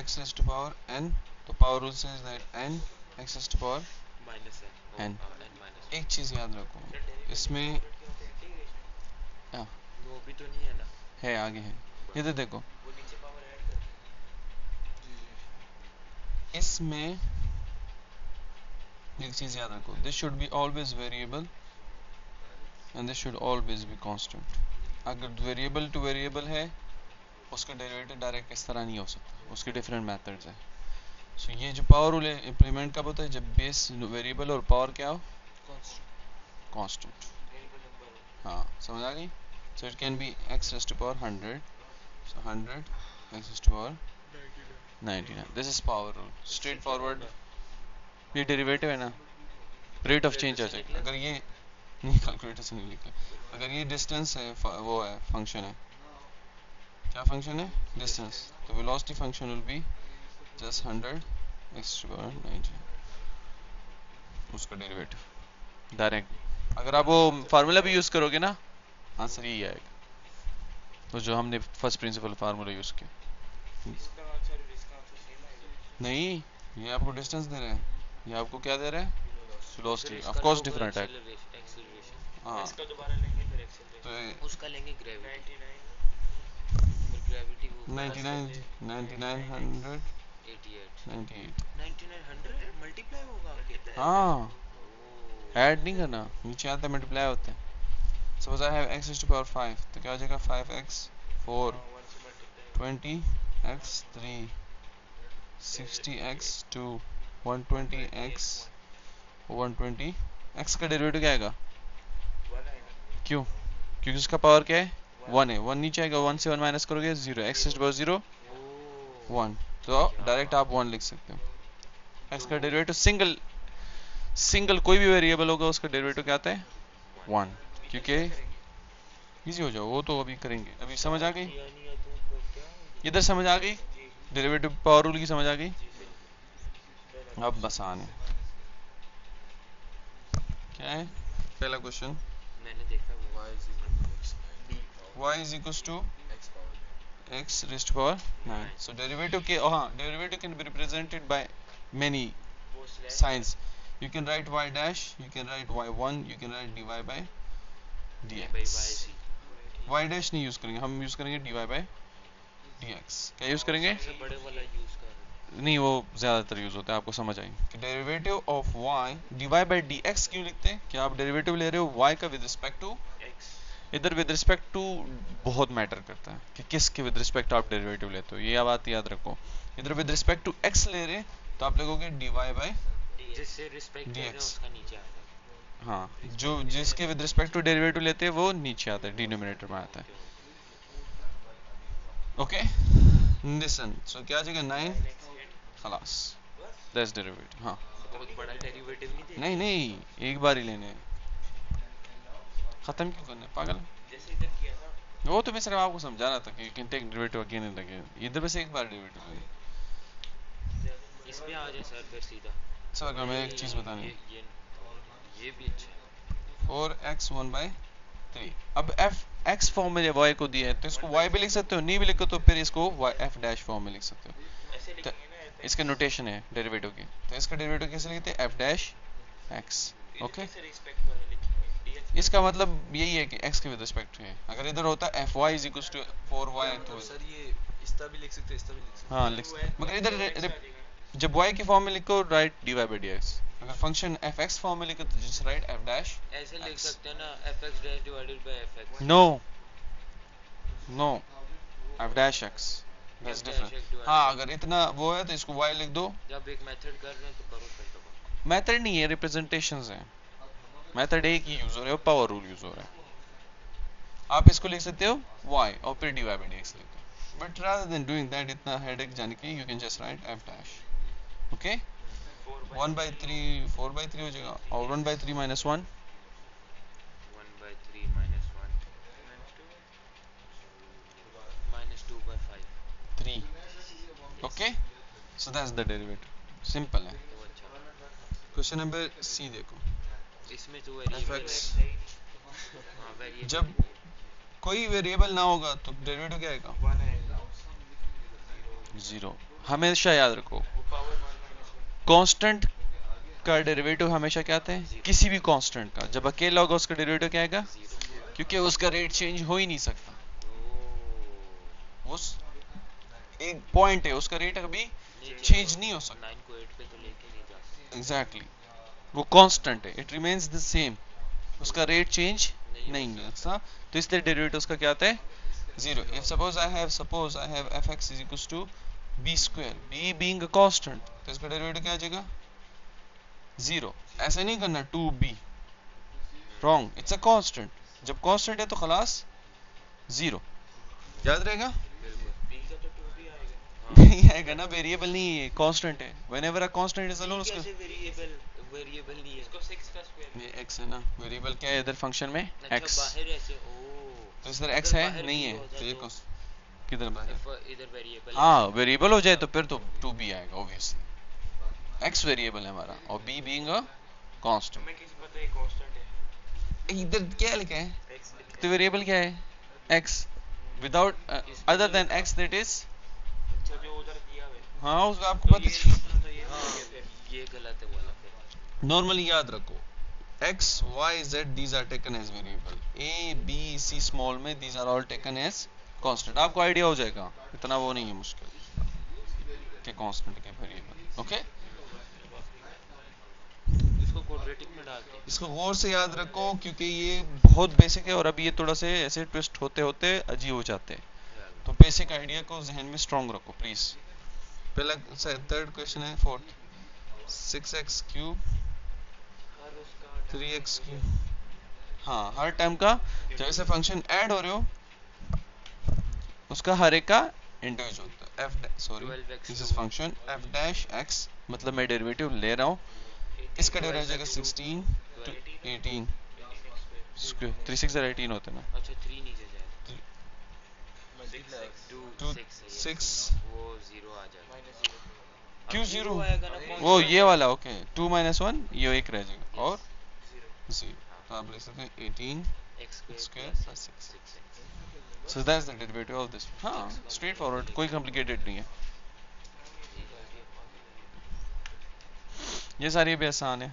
x raised to power n, तो power rule says that n x raised to power minus n. n minus एक चीज याद रखो इसमें वो भी तो नहीं है ना, है, आगे है, इधर देखो, वो नीचे पावर ऐड कर इसमें एक चीज याद रखो, this should be always variable and this should always be constant. अगर वेरिएबल टू वेरिएबल है उसका डेरिवेटिव डायरेक्ट इस तरह नहीं हो सकता, उसके डिफरेंट मेथड्स हैं. सो ये जो पावर रूल है इम्प्लीमेंट कब होता है, जब बेस वेरिएबल और पावर क्या हो, कांस्टेंट. हाँ, समझ आ गई. So it can be x raised to power 100, so 100 x raised to power 99. This is power rule, straight forward. ये डेरिवेटिव है ना, रेट ऑफ चेंज आ जाएगा. अगर ये नहीं, कैलकुलेटर से नहीं लिखा, अगर ये डिस्टेंस है, वो है फंक्शन है, क्या फंक्शन है, डिस्टेंस, तो velocity function will be just 100 x to power 90, उसका डेरिवेटिव डायरेक्ट. अगर आप वो फार्मूला भी यूज करोगे ना, आंसर यही आएगा, तो जो हमने फर्स्ट प्रिंसिपल फार्मूला यूज किया. इसका आंसर सेम आएगा. नहीं, ये आपको डिस्टेंस दे रहे हैं, ये आपको क्या दे रहे हैं, वेलोसिटी. ऑफ कोर्स डिफरेंट है. हाँ, इसका दोबारा लेंगे फिर एक्सेलरेशन, तो उसका लेंगे ग्रेविटी, फिर ग्रेविटी को 99 9900 88 98. 9900 मल्टीप्लाई होगा आपके. हाँ, ऐड नहीं करना, नीचे आता है मल्टीप्लाई होता है. Suppose I have x raised to power 5, तो क्या हो जाएगा 5x 4 20x 3 60x 2 120x 120. x का डेरिवेटिव क्या आएगा, क्यों, क्योंकि उसका पावर क्या है 1 है, 1 नीचे आएगा, 1 से 1 माइनस करोगे 0, x raised to power 0 1, तो डायरेक्ट आप 1 लिख सकते हो. x का डेरिवेटिव सिंगल कोई भी वेरिएबल होगा उसका डेरिवेटिव क्या आता है 1, क्योंकि इजी हो जाओ, वो तो अभी करेंगे. अभी समझ आ गई, इधर समझ आ गई, डेरिवेटिव पावर रूल की समझ आ गई. अब आसान है. क्या है पहला क्वेश्चन, मैंने देखा y is equals to x raised to power 9. so derivative के, हाँ, derivative can be represented by many signs. You can write y dash, you can write y1, you can write dy by dx. y dash नहीं use करेंगे, हम use करेंगे dy by dx. क्या use करेंगे, बड़े वाला यूज कर नहीं, वो ज्यादातर यूज होता है, आपको समझ आई. Derivative of y dy by dx क्यों लिखते हैं, कि आप डेरिवेटिव ले रहे हो y का विद रिस्पेक्ट टू x. इधर विद रिस्पेक्ट टू बहुत मैटर करता है कि किसके विद रिस्पेक्ट आप डेरिवेटिव लेते हो, ये बात याद रखो. इधर विद रिस्पेक्ट टू x ले रहे तो आप लिखोगे dy by जिससे रिस्पेक्ट दे रहे हैं उसका नीचे आता है. हाँ, जो जिसके विद रिस्पेक्ट टू डेरिवेटिव लेते हैं वो नीचे आता है, डिनोमिनेटर में आता है. ओके, लिसन, सो क्या आ जाएगा 9, खलास, दैट्स डेरिवेटिव. हाँ, बहुत बड़ा डेरिवेटिव नहीं नहीं नहीं, एक बार ही लेने हैं, खत्म क्यों करना है, पागल. जैसे इधर किया था, वो तो मैं सिर्फ आपको समझा रहा था कि you can take derivative again and again. इधर बस एक बार डेरिवेटिव लेंगे. इस पे आ जाए सर फिर सीधा. सर अगर मैं एक चीज बतानी है, ये भी अच्छा है. 4x 1/3. अब f x फॉर्म में y को दिया है तो इसको y भी लिख सकते हो, नहीं भी लिखो तो फिर इसको f डैश फॉर्म में लिख सकते हो. ऐसे तो लिखेंगे ना, इसका नोटेशन है डेरिवेटिव की, तो इसका डेरिवेटिव कैसे लिखते हैं, f डैश x. ओके, कैसे रिस्पेक्ट वाला लिखेंगे, dx. इसका मतलब यही है कि x के विद रिस्पेक्ट है. अगर इधर होता fy is equals to 4y तो सर ये इसका भी लिख सकते हैं, इसका भी लिख सकते हाँ लिख सकते हैं. मगर इधर जब y की फॉर्म में लिखो राइट dy by dx. अगर फंक्शन fx फॉर्म में लिखो तो जस्ट राइट f डैश. ऐसे लिख सकते हैं ना, fx dash divided by fx. No f dash x, that's different. हाँ, अगर इतना वो है तो इसको y लिख दो. जब एक मेथड कर रहे हैं तो करो फिर तो. मेथड नहीं है, रिप्रेजेंटेशंस हैं. मेथड एक ही यूज हो रहा है, पावर रूल यूज हो रहा है. आप इसको लिख सकते हो y और फिर dy by dx लिख दो. But rather than doing that, इतना हेडेक जाने के, you can just right f dash. Okay, 1/3 4/3 हो जाएगा, और 1/3 minus 1 1/3 minus 1 minus 2/5. 3. Okay, so that's the derivative. Simple है. तो अच्छा, क्वेश्चन नंबर सी देखो. इसमें तो वेरिएबल fx, हाँ वेरिएबल. जब कोई वेरिएबल ना होगा तो डेरिवेटिव क्या आएगा 0. हमेशा याद रखो वो पावर -1 कांस्टेंट का डेरिवेटिव हमेशा क्या आता है, किसी भी कांस्टेंट का जब अकेला होगा उसका डेरिवेटिव क्या आएगा, 0 क्योंकि उसका रेट चेंज हो ही नहीं सकता। ओ उस एक पॉइंट है उसका रेट कभी नहीं चेंज नहीं हो सकता। 9 को 8 पे तो लेके नहीं जा सकते। एग्जैक्टली वो कांस्टेंट है, इट रिमेन्स द सेम, उसका रेट चेंज नहीं हो होता। तो इसलिए डेरिवेटिव उसका क्या आता है, zero. If suppose I have fx is equals to b square, b being a constant, तो इसका डेरिवेटिव क्या आ जाएगा, जीरो। ऐसे नहीं करना 2b, wrong, it's a constant, जब कांस्टेंट है तो खलास जीरो, याद रहेगा। बिल्कुल b का तो 2 भी आएगा ना। नहीं आएगा ना, वेरिएबल नहीं है, कांस्टेंट है। Whenever a constant is alone, उसका कैसे वेरिएबल नहीं है इसको 6 का स्क्वायर ये x है ना, वेरिएबल क्या है इधर फंक्शन में, अच्छा x, बाहर ऐसे ओ तो इस तरह x अगर है बाहर नहीं भी है, हो तो ये जाए तो किधर बाहर, इधर वेरिएबल हाँ वेरिएबल हो जाए तो फिर तो 2b आएगा ऑब्वियसली, x वेरिएबल है हमारा और b बीइंग अ कांस्टेंट। हमें किसी पता है कांस्टेंट है इधर क्या लिखा है, x लिखा तो वेरिएबल क्या है, x, without other than x that is, अच्छा जो उधर दिया है हाँ उसका आपको तो पता ये है। लिखना था ये हाँ नहीं है फिर ये गलत है वाला फिर नॉर्मली याद रखो x y z these are taken as variable, a b c small में these are all taken as constant, आपको आइडिया हो जाएगा, इतना वो नहीं है मुश्किल के कांस्टेंट के वेरिएबल। ओके इसको क्वाड्रेटिक में डालते हैं इसको गौर से याद रखो क्योंकि ये बहुत बेसिक है और अभी ये थोड़ा से ऐसे ट्विस्ट होते होते अजीब हो जाते हैं, तो बेसिक आइडिया को जहन में स्ट्रॉन्ग रखो प्लीज। पहला थर्ड क्वेश्चन है, फोर्थ, 6x क्यूब हर उसका 3x क्यूब, हाँ हर टाइम का जब ऐसे फंक्शन ऐड हो रहे हो उसका हर एक का इंडिविजुअल होता है, this is function f dash x, मतलब मैं डेरिवेटिव ले रहा हूँ, इसका डेरिवेटिव हो जाएगा 16 to 18 स्क्वायर, 3 6 18 होते हैं ना, अच्छा 3 नीचे जाए मल्टीप्लाई 2 2 6 6 वो 0 आ जाएगा -0 क्यों जीरो, आएगा ना कौन वो सा ये वाला ओके, 2 - 1 ये एक रह जाएगा और 0 0, तो आप लिख सकते हैं 18 x square square plus 6, 6 so that's the derivative of this, हाँ स्ट्रेट फॉरवर्ड, कोई कॉम्प्लिकेटेड नहीं है, ये सारी भी आसान है।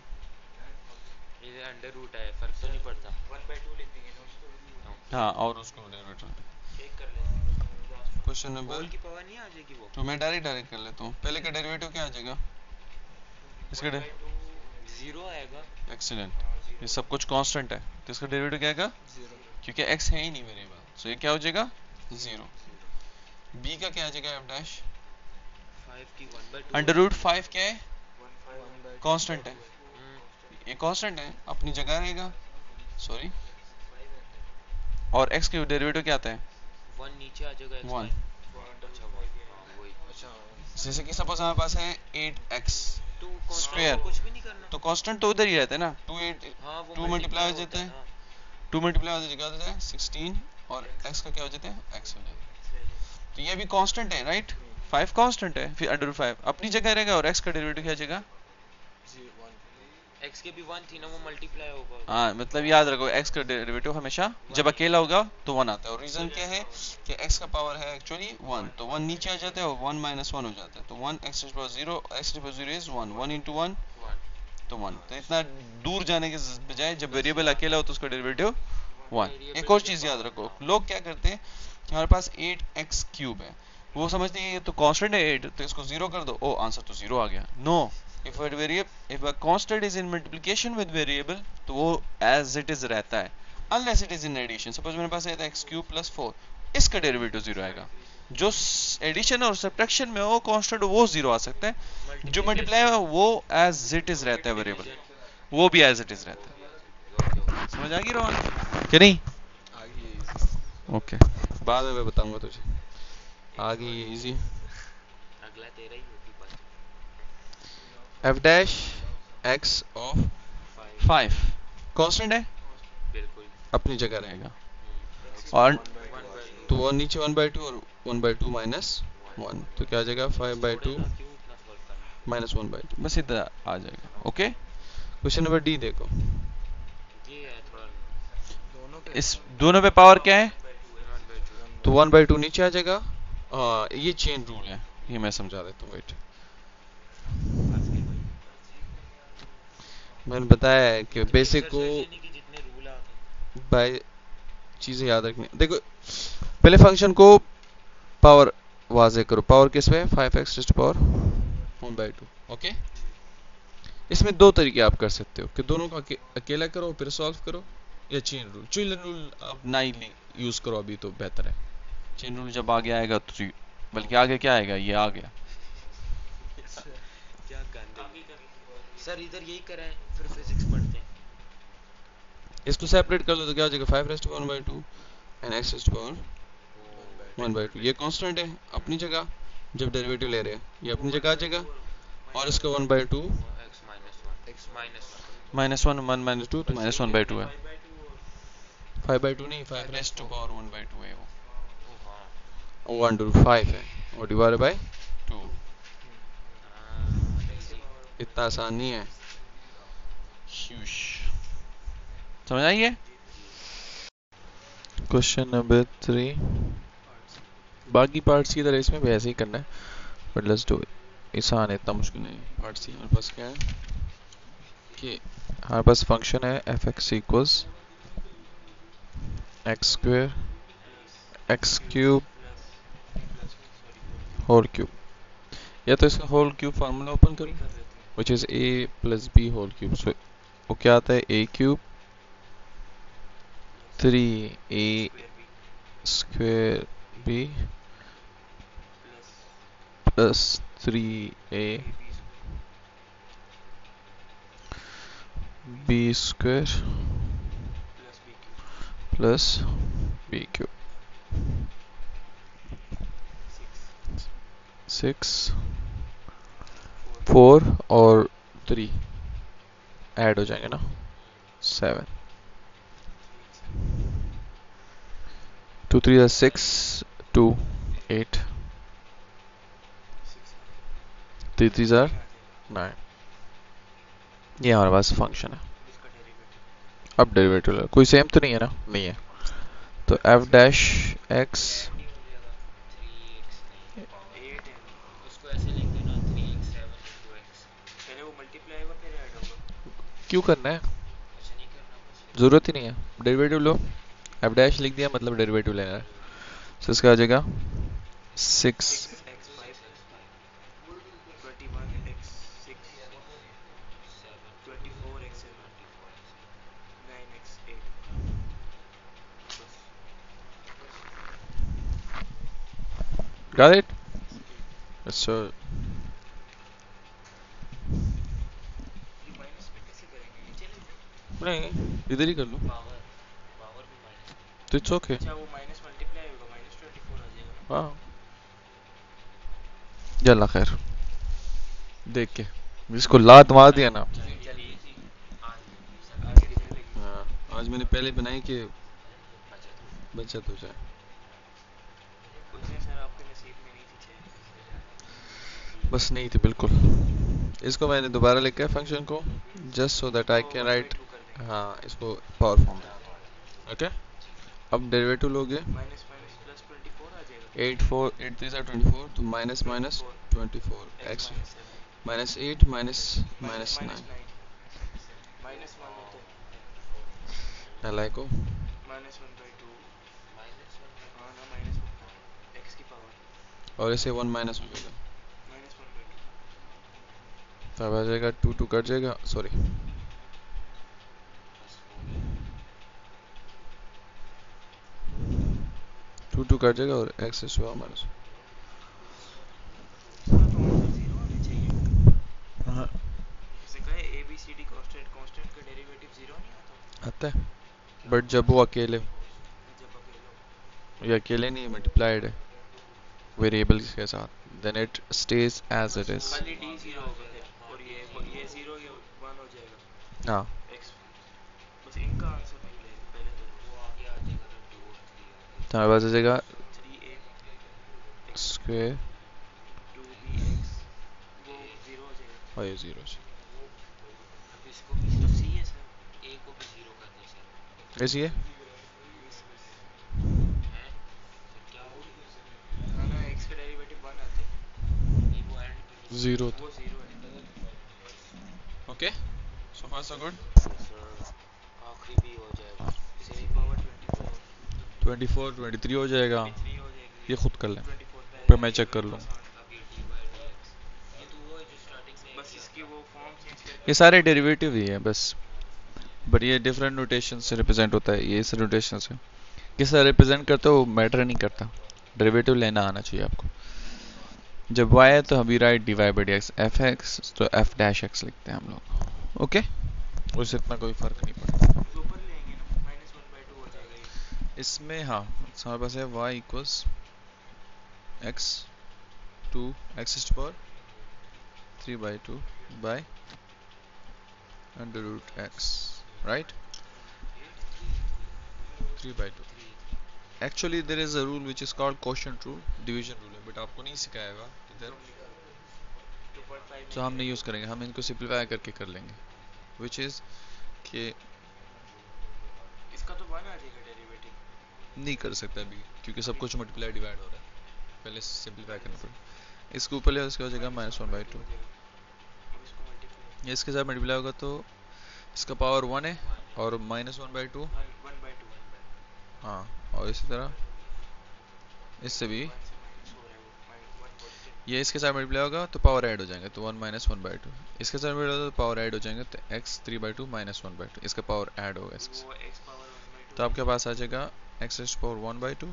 ये अंडर रूट है, फर्क तो नहीं पड़ता 1/2 लिख देंगे ना उसको हाँ और उसको डेरिवेटिव, एक कर लेते हैं लास्ट क्वेश्चन नंबर होल की पावर नहीं आ जाएगी वो तो मैं डायरेक्ट कर लेता हूँ, पहले का डेरिवेटिव क्या आ जाएगा, इसका 0 आएगा एक्सीलेंट, ये सब कुछ कांस्टेंट है तो इसका डेरिवेटिव क्या आएगा, 0 क्योंकि x है ही नहीं वेरिएबल, सो ये क्या हो जाएगा 0। b का क्या आ जाएगा f डैश, 5 की 1/2 अंडर रूट 5 क्या है, 1/5 कांस्टेंट है, ये कांस्टेंट है अपनी जगह रहेगा, सॉरी, और x के डेरिवेटिव क्या आता है 1 नीचे आ जाएगा x 1, अच्छा वही अच्छा जैसे कि सपोज हमारे पास है 8x तो Square. कुछ भी नहीं करना तो कांस्टेंट तो उधर ही रहता है ना, 2 8 हाँ वो 2 मल्टीप्लाई हो होता जाता है, ना। 2 मल्टीप्लाई हो जाता है 16 और x का क्या हो जाता है, x हो जाता है, तो ये भी कांस्टेंट है राइट, 5 कांस्टेंट है, फिर अंडर रूट 5 अपनी जगह रहेगा और x का डेरिवेटिव क्या आ जाएगा, 1 x के भी 1 थी ना वो मल्टीप्लाई होगा हाँ मतलब याद रखो x का डेरिवेटिव हमेशा जब अकेला होगा तो 1 आता है, और रीजन क्या है कि x का पावर है एक्चुअली 1, तो 1 नीचे आ जाता है और 1 - 1 हो जाता है, तो 1 x to the power 0, x to the power 0 is 1, 1 into 1 तो 1, तो इतना दूर जाने के बजाय जब वेरिएबल अकेला हो तो उसका डेरिवेटिव 1। एक और चीज याद रखो, लोग क्या करते हैं कि हमारे पास 8x क्यूब है, वो समझते हैं ये तो कांस्टेंट है 8 तो इसको 0 कर दो, ओ आंसर तो 0 आ गया, no, if a variable if a constant is in multiplication with variable तो वो as it is रहता है, unless it is in addition, suppose मेरे पास है x क्यूब प्लस 4, इसका डेरिवेटिव 0 आएगा, जो एडिशन और सब्ट्रैक्शन में हो कांस्टेंट वो 0 आ सकता है, जो मल्टीप्लाई है वो as it is रहता है वेरिएबल, वो भी as it is रहता है, समझ आ गई रोहन कि नहीं, आगे ओके बाद में मैं बताऊंगा तुझे, आगे ये इजी, अगला तेरा ही होगी बात f dash x of 5 constant है बिल्कुल अपनी जगह रहेगा, और 1/2 तो वो नीचे 1/2 और 1/2 माइनस 1, तो क्या आ जाएगा 5/2 क्यों इतना सॉल्व करना माइनस 1/2, बस इतना आ जाएगा। ओके क्वेश्चन नंबर डी देखो, ये है थोड़ा दोनों पे इस दोनों पे पावर क्या है, 1/2 तो 1/2 नीचे आ जाएगा, ये चेन रूल है, ये मैं समझा देता हूँ, वेट। मैंने बताया है कि बेसिक को जितने रूल आते बाय चीज़ें याद रखनी। देखो पहले फंक्शन को पावर वाजे करो। पावर किस में? 5x to power 1/2। ओके, इसमें दो तरीके आप कर सकते हो कि दोनों का अकेला करो फिर सॉल्व करो, या चेन रूल आप ना ही यूज करो अभी तो बेहतर है। चेन रूल जब आगे आएगा तो बल्कि आगे क्या आएगा, ये आ गया। क्या गंदे सर, इधर यही कराएं फिर फिजिक्स पढ़ते हैं। इसको सेपरेट कर दो तो क्या हो जाएगा? 5 1/2 एंड x टू पावर 1/2। ये कांस्टेंट है अपनी जगह, जब डेरिवेटिव ले रहे हैं ये अपनी जगह आ जाएगा, और इसका 1/2 x माइनस -1 1 -2 तो -1/2 है। 5/2 नहीं, 5 टू पावर 1/2 है वो, 1 to 5 है और डिवाइड बाय 2। इतना आसान नहीं है। समझ आइए। क्वेश्चन नंबर 3, बाकी पार्ट्स की तरह इसमें भी ऐसे ही करना है, बट लेट्स डू इट। आसान है, इतना मुश्किल नहीं है। पार्ट्स हमारे पास क्या है कि हमारे पास फंक्शन है f(x) equals x square x cube whole cube, या तो इसका होल क्यूब फार्मूला ओपन करो, which is a plus b whole cube. So वो क्या आता है? a cube 3a square b plus 3a b square plus b cube 6 4 और 3 add हो जाएंगे ना, 7 2 3 are 6 2 8 3 3 are 9। ये हमारे पास फंक्शन है। अब डेरिवेटिव लो, कोई सेम तो नहीं है ना? नहीं है, तो f डैश x उसको ऐसे लिख देना 3x 7 x, पहले वो मल्टीप्लाई होगा फिर ऐड होगा। क्यों करना है? ऐसे नहीं करना बस। जरूरत ही नहीं है। डेरिवेटिव लो, f डैश लिख दिया मतलब डेरिवेटिव लेना है। तो इसका आ जाएगा 6 6x5 21x6 24x7 9x8 बस। Got it? So ये माइनस में कैसे करेंगे? नीचे ले लो। नहीं, इधर ही कर लो पावर पावर भी माइनस। तो इट्स ओके। अच्छा वो माइनस मल्टीप्लाई होगा, -24 आ जाएगा ना। हाँ, जल्ला खैर देख के जिसको लात मार दिया ना। चलिए आज आगे चलेगी। हाँ, आज मैंने पहले बनाई कि बचत हो जाए। कुछ नहीं सर, आपके नसीब में नहीं थी चेयर। बस नहीं थी बिल्कुल। इसको मैंने दोबारा लिखा है फंक्शन को, just so that I can write. हाँ, इसको पावर फॉर्म में। ओके, अब डेरिवेटिव लोगे, माइनस माइनस प्लस 24 आ जाएगा। 8 4 8 3 24 तो minus minus 24 x minus 8 minus minus 9 -1 होता है। अलाई को -1/2 हाँ ना, -1 x की पावर और इसे 1 माइनस हो जाएगा, -1/2 तब आ जाएगा 2 2 कट जाएगा, सॉरी 2 2 कट जाएगा और x इज माइनस। इसका तो आंसर 0 आना चाहिए। हाँ जैसे कहे ABCD कांस्टेंट का डेरिवेटिव 0 नहीं आता आता है, बट जब वो अकेले, जब अकेले। ये अकेले नहीं मल्टीप्लाइड है वेरिएबल्स के साथ, then it stays as it is. खाली D 0 होगा फिर, और ये 0 ये 1 हो जाएगा हाँ, x। बस इनका आंसर निकले पहले तो वो आगे आ जाएगा तो 2 और 3 तो हमारे पास आ जाएगा 3a स्क्वायर 2bx वो 0 हो जाएगा। और ये 0 अब इसको भी तो C है सर, a को भी 0 कर दे सर। ऐसी है। हैं फिर क्या हो गया? हाँ ना, x का डेरिवेटिव 1 आता है। 0 वो 0 है। ओके सो फार सो गुड सर आखिरी भी हो जाएगा, सेमी पावर 24 23 हो जाएगा 23 हो जाएगी, ये खुद कर लें 24 पे फिर मैं चेक कर लूँ अभी dy/dx। ये तो वो है जो स्टार्टिंग में बस इसकी वो फॉर्म चेंज करके ये सारे डेरिवेटिव ही है बस बट ये डिफरेंट नोटेशन से रिप्रेजेंट होता है ये इस नोटेशन से किससे रिप्रेजेंट करते हो मैटर नहीं करता डेरिवेटिव लेना आना चाहिए आपको जब y है तो हम भी right dy by D x F x तो एफ डैश एक्स लिखते हैं हम लोग ओके उससे इतना कोई फर्क नहीं पड़ता इसके ऊपर ले आएंगे ना, -1/2 हो जाएगा ये। इसमें हाँ हमारे पास है y equals x 2 x to power 3/2 by under root x right 3/2 actually there is a rule which is called quotient rule division rule है but आपको नहीं सिखाएगा इधर 2.5 तो हम नहीं यूज़ करेंगे हम इनको सिंप्लीफाई करके कर लेंगे which is कि इसका तो 1 आ जाएगा डेरिवेटिव। नहीं कर सकता अभी क्योंकि सब कुछ मल्टीप्लाई डिवाइड हो रहा है पहले सिंप्लीफाई करना पड़ेगा इसके ऊपर ले उसके हो जाएगा -1/2 अब इसको मल्टीप्लाई ये इसके साथ मल्टीप्लाई होगा तो इसका पावर 1 है और -1/2 1/2 हाँ और इसी तरह इससे भी 1 से -4 है वो 1 पॉजिटिव। ये इसके साथ मल्टीप्लाई होगा तो पावर ऐड हो जाएंगे तो 1 -1/2 इसके साथ मल्टीप्लाई होगा तो पावर ऐड हो जाएंगे तो x 3/2 -1/2 इसका पावर ऐड होगा इसके वो साथ x पावर 1/2 तो आपके पास आ जाएगा x raised to power 1/2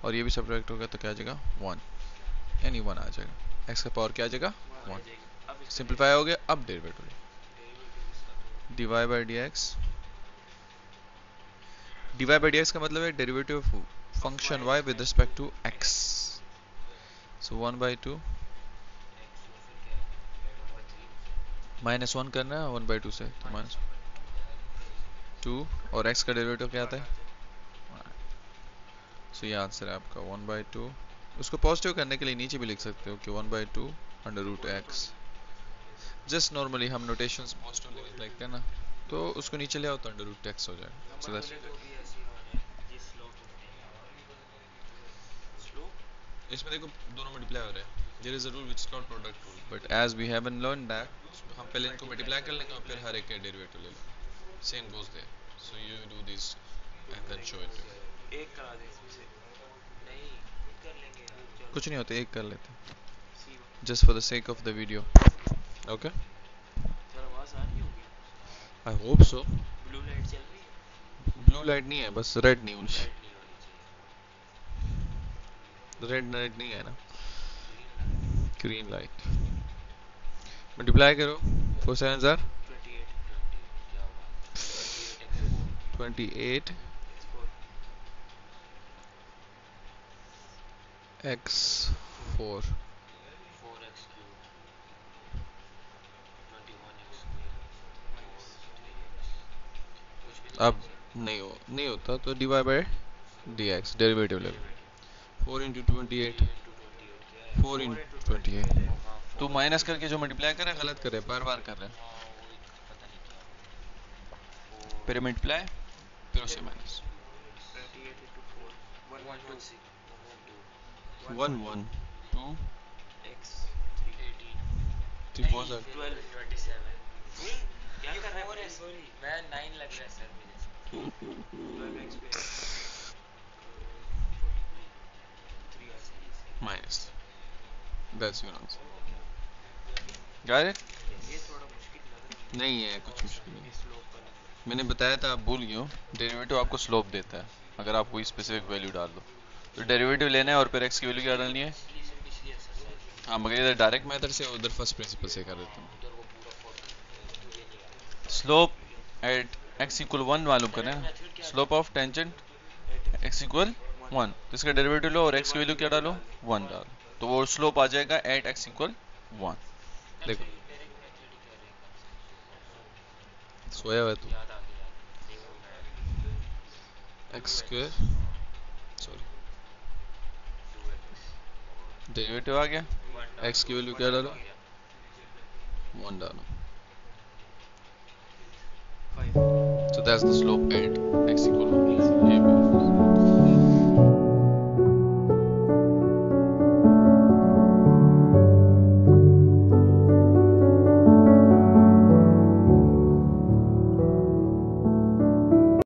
और ये भी सब्ट्रैक्ट होगा तो क्या आ जाएगा 1 यानी 1 आ जाएगा x का पावर क्या आ जाएगा 1 अब इसका सिंप्लीफाई हो गया अब डेरिवेटिव डेरिवेटिव इसका तो dy by dx dy by dx का मतलब है derivative of function y with respect to x so 1/2 -1 करना है 1/2 से तो -2 और x का डेरिवेटिव क्या आता है सो ये आंसर है आपका 1/2 उसको पॉजिटिव करने के लिए नीचे भी लिख सकते हो कि 1/2 under root x just normally हम नोटेशंस पॉजिटिव लिखते हैं ना तो उसको नीचे ले आओ तो अंडर रूट एक्स हो जाएगा so that's तो भी ऐसे ही होना है ये स्लोप स्लोप इसमें देखो दोनों मल्टीप्लाई हो रहे हैं there is a rule which is called product rule but as we haven't learn that हम पहले इनको मल्टीप्लाई कर लेंगे और फिर हर एक का डेरिवेटिव ले लेंगे same goes there so you do this and then show it एक करा दे इसमें से नहीं कर लेंगे यार चलो कुछ नहीं होता एक कर लेते हैं C1 just for the sake of the video okay sir आवाज आ रही होगी I hope so blue light चल रही है ब्लू लाइट नहीं है बस रेड नहीं होनी रेड नहीं होनी चाहिए रेड लाइट नहीं है ना ग्रीन लाइट मल्टीप्लाई करो 4 7 आर 28 क्या होगा 28 x 4 4x cube 21x square 3x कुछ भी अब नहीं होता तो dy by dx डेरिवेटिव ले लो 4 into 28 4 into 28 तो माइनस करके जो मल्टीप्लाई कर रहा है गलत कर रहा है बार बार कर रहा है फिर मल्टीप्लाई फिर उससे माइनस 28 into 4 112 1 1 2 x 3 3 4 are 12 27 क्या कर रहा है सॉरी मैं 9 लग रहा है सर मुझे 12x पे 3 minus that's your answer got it ये थोड़ा मुश्किल लग रहा है नहीं है कुछ मुश्किल नहीं स्लोप वाला मैंने बताया था आप भूल गए हो डेरिवेटिव आपको स्लोप देता है अगर आप कोई स्पेसिफिक वैल्यू डाल दो तो डेरिवेटिव लेना है और फिर x की वैल्यू क्या डालनी है पिछली एक्सरसाइज हाँ मगर इधर डायरेक्ट मेथड से उधर फर्स्ट प्रिंसिपल से कर देते हैं उधर वो पूरा फॉर्मूला ये नहीं आता स्लोप एट x इक्वल 1 मालूम करना है slope of tangent x equal 1 तो इसका डेरिवेटिव लो और x की वैल्यू क्या डालो 1 डालो तो वो स्लोप आ जाएगा एट x इक्वल 1 देखो सोया हुआ है तू याद आ गया देखो मैं x square sorry 2x derivative आ गया x की वैल्यू क्या डालो 1 डालो 5 so that's the slope at x equal 1 ये भी